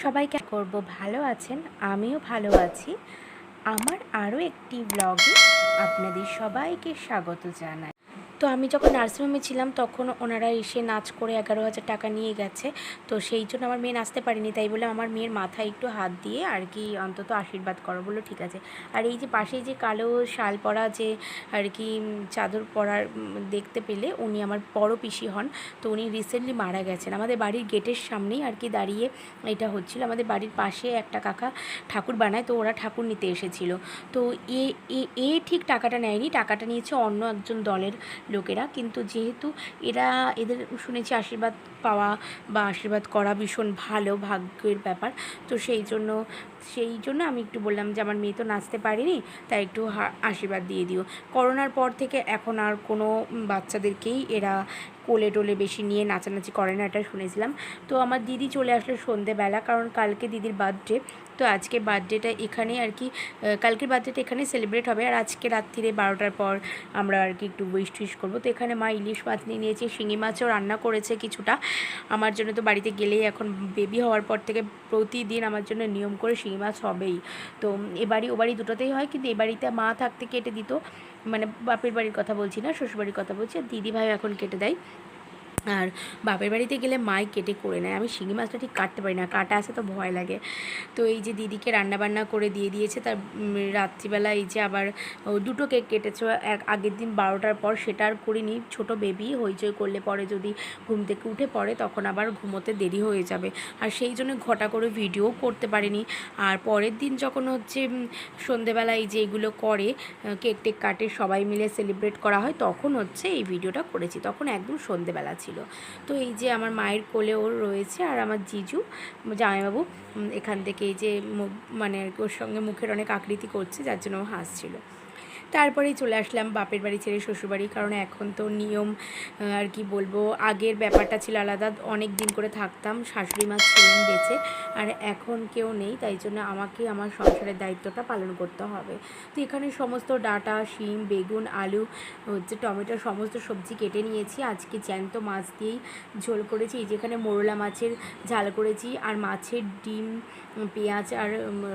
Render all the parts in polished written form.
সবাইকে করব ভালো আছেন, আমিও ভালো আছি। আমার আরও একটি ব্লগে আপনাদের সবাইকে স্বাগত জানাই। তো আমি যখন নার্সিংহোমে ছিলাম তখন ওনারা এসে নাচ করে 11,000 টাকা নিয়ে গেছে। তো সেই জন্য আমার মেয়ে নাচতে পারেনি, তাই বলে আমার মেয়ের মাথায় একটু হাত দিয়ে আর কি অন্তত আশীর্বাদ করো বললো, ঠিক আছে। আর এই যে পাশে যে কালো শাল পরা যে আর কি চাদর পরার দেখতে পেলে উনি আমার বড় পিসি হন। তো উনি রিসেন্টলি মারা গেছেন। আমাদের বাড়ির গেটের সামনেই আর কি দাঁড়িয়ে এটা হচ্ছিল। আমাদের বাড়ির পাশে একটা কাকা ঠাকুর বানায়, তো ওরা ঠাকুর নিতে এসেছিল। তো এ এ ঠিক টাকাটা নেয়নি, টাকাটা নিয়েছে অন্য একজন দলের লোকেরা। কিন্তু যেহেতু এদের শুনেছি আশীর্বাদ পাওয়া বা আশীর্বাদ করা ভীষণ ভালো ভাগ্যের ব্যাপার, তো সেই জন্য আমি একটু বললাম যে আমার মেয়ে তো নাচতে পারেনি, তাই একটু আশীর্বাদ দিয়ে দিও। করোনার পর থেকে এখন আর কোনো বাচ্চাদেরকেই এরা কোলে টোলে বেশি নিয়ে নাচানাচি করে না, এটা শুনেছিলাম। তো আমার দিদি চলে আসলো সন্ধেবেলা, কারণ কালকে দিদির বার্থডে। তো আজকে বার্থডেটা এখানে আর কি কালকের বার্থডেটা এখানে সেলিব্রেট হবে। আর আজকে রাত্রিরে 12টার পর আমরা আর কি একটু উইশ টুইশ করবো। তো এখানে মা ইলিশ মাছ নিয়ে নিয়েছে, শিঙি মাছও রান্না করেছে কিছুটা আমার জন্য। তো বাড়িতে গেলেই এখন বেবি হওয়ার পর থেকে প্রতিদিন আমার জন্য নিয়ম করে শিঙি মাছ হবেই। তো এ বাড়ি ও বাড়ি দুটোতেই হয়, কিন্তু এ বাড়িতে মা থাকতে কেটে দিত, মানে বাপের বাড়ির কথা বলছি না, শ্বশুরবাড়ির কথা বলছি। আর দিদিভাই এখন কেটে দেয়। আর বাপের বাড়িতে গেলে মাই কেটে করে নেয়, আমি শিঙি মাছটা ঠিক কাটতে পারি না, কাটা আসে তো ভয় লাগে। তো এই যে দিদিকে রান্নাবান্না করে দিয়ে দিয়েছে। তার রাত্রিবেলা এই যে আবার দুটো কেক কেটেছে আগের দিন 12টার পর, সেটা আর করিনি। ছোটো বেবি হইচই করলে পরে যদি ঘুম থেকে উঠে পড়ে তখন আবার ঘুমোতে দেরি হয়ে যাবে, আর সেই জন্য ঘটা করে ভিডিও করতে পারিনি। আর পরের দিন যখন হচ্ছে সন্ধেবেলা এই যে এগুলো করে কেক টেক কাটে সবাই মিলে সেলিব্রেট করা হয়, তখন হচ্ছে এই ভিডিওটা করেছি, তখন একদম সন্ধেবেলা ছিল। তো এই যে আমার মায়ের কোলে ওর রয়েছে, আর আমার জিজু জামাইবাবু এখান থেকে এই যে মানে ওর সঙ্গে মুখের অনেক আকৃতি করছে, যার জন্য ও হাসছিল। তারপরেই চলে আসলাম বাপের বাড়ি ছেড়ে শ্বশুরবাড়ি, কারণ এখন তো নিয়ম আর কি বলবো, আগের ব্যাপারটা ছিল আলাদা, অনেক দিন করে থাকতাম, শাশুড়ি মা ছিলেন বেঁচে, আর এখন কেউ নেই, তাই জন্য আমাকে আমার সংসারের দায়িত্বটা পালন করতে হবে। তো এখানে সমস্ত ডাঁটা, শিম, বেগুন, আলু, হচ্ছে টমেটো, সমস্ত সবজি কেটে নিয়েছি। আজকে জ্যান্ত মাছ দিয়েই ঝোল করেছি। এই যেখানে মোরলা মাছের ঝাল করেছি, আর মাছের ডিম, পেঁয়াজ আর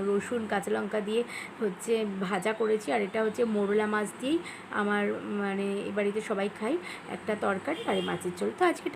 রসুন কাঁচা লঙ্কা দিয়ে হচ্ছে ভাজা করেছি। আর এটা হচ্ছে মোরলা মাছ দিয়েই আমার মানে এ বাড়িতে সবাই খাই একটা তরকারি আর মাছের ঝোল। তো আজকে